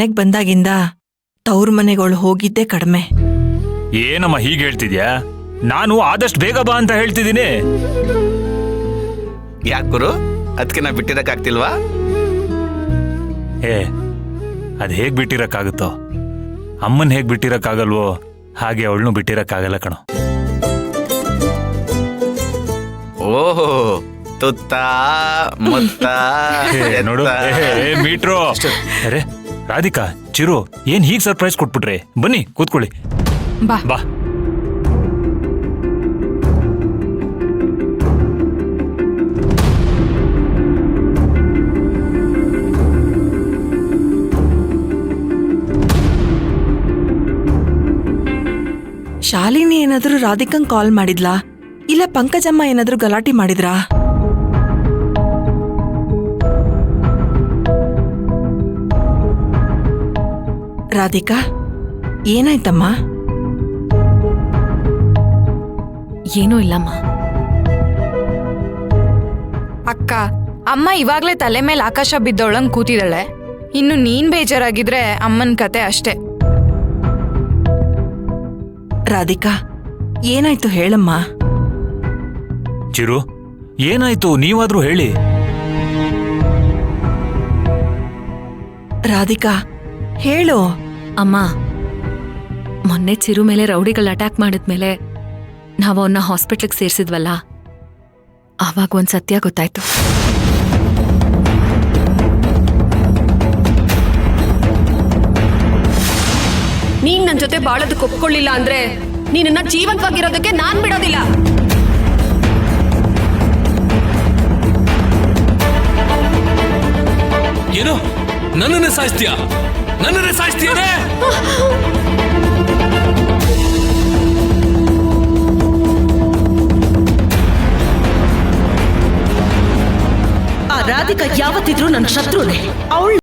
ಮನೆಗ್ ಬಂದಾಗಿಂದ ತವ್ರ ಮನೆಗಳು ಹೋಗಿದ್ದೇ ಕಡಿಮೆ. ಏನಮ್ಮ ಹೀಗೆ ಹೇಳ್ತಿದ್ಯಾ? ನಾನು ಆದಷ್ಟು ಬೇಗ ಬಾ ಅಂತ ಹೇಳ್ತಿದ್ದೀನಿ. ಯಾಕೆ ಗುರು, ಅದಕ್ಕೆ ನಾ ಬಿಟ್ಟಿರಕ್ಕಾಗ್ತಿಲ್ವಾ? ಅದ್ ಹೇಗ್ ಬಿಟ್ಟಿರಕ್ಕಾಗುತ್ತೋ, ಅಮ್ಮನ್ ಹೇಗ್ ಬಿಟ್ಟಿರಕ್ಕಾಗಲ್ವೋ ಹಾಗೆ ಅವಳನ್ನು ಬಿಟ್ಟಿರಕ್ಕಾಗಲ್ಲ ಕಣೋ. ಓಹೋ, ತುತ್ತ ಮುತ್ತ ನೋಡು ಮೀಟ್ರೋ. ಅರೆ ರಾಧಿಕಾ, ಚಿರು, ಏನ್ ಹೀಗ್ ಸರ್ಪ್ರೈಸ್ ಕೊಟ್ಬಿಟ್ರೆ? ಬನ್ನಿ ಕೂತ್ಕೊಳ್ಳಿ. ಬಾ ಬಾ. ಶಾಲಿನಿ ಏನಾದ್ರೂ ರಾಧಿಕಂಗ್ ಕಾಲ್ ಮಾಡಿದ್ಲಾ? ಇಲ್ಲ ಪಂಕಜಮ್ಮ ಏನಾದ್ರೂ ಗಲಾಟೆ ಮಾಡಿದ್ರಾ? ರಾಧಿಕಾ, ಏನಾಯ್ತಮ್ಮ? ಏನೂ ಇಲ್ಲಮ್ಮ. ಅಕ್ಕ, ಅಮ್ಮ ಇವಾಗ್ಲೇ ತಲೆ ಮೇಲೆ ಆಕಾಶ ಬಿದ್ದವಳಂಗ್ ಕೂತಿದ್ದಾಳೆ. ಇನ್ನು ನೀನ್ ಬೇಜಾರಾಗಿದ್ರೆ ಅಮ್ಮನ್ ಕತೆ ಅಷ್ಟೇ. ರಾಧಿಕಾ, ಏನಾಯ್ತು ಹೇಳಮ್ಮ. ಚಿರು, ಏನಾಯ್ತು ನೀವಾದ್ರೂ ಹೇಳಿ. ರಾಧಿಕಾ ಹೇಳು. ಅಮ್ಮ, ಮೊನ್ನೆ ಚಿರು ಮೇಲೆ ರೌಡಿಗಳು ಅಟ್ಯಾಕ್ ಮಾಡಿದ್ಮೇಲೆ ನಾವು ಅವನ್ನ ಹಾಸ್ಪಿಟ್ಲಿಗೆ ಸೇರಿಸಿದ್ವಲ್ಲ, ಆವಾಗ ಒಂದ್ ಸತ್ಯ ಗೊತ್ತಾಯ್ತು. ನೀನ್ ನನ್ ಜೊತೆ ಬಾಳೋದಕ್ಕೆ ಒಪ್ಕೊಳ್ಳಿಲ್ಲ ಅಂದ್ರೆ ನೀನನ್ನ ಜೀವಂತವಾಗಿರೋದಕ್ಕೆ ನಾನ್ ಬಿಡೋದಿಲ್ಲ. ಏನು ನನ್ನನ್ನೇ ಸಾಯಿಸ್ತೀಯ? ನನ್ನನ್ನೇ ಸಾಯಿಸ್ತೀಯೇ? ಆ ರಾಧಿಕಾ ಯಾವತ್ತಿದ್ರು ನನ್ನ ಶತ್ರುನೇ. ಅವಳು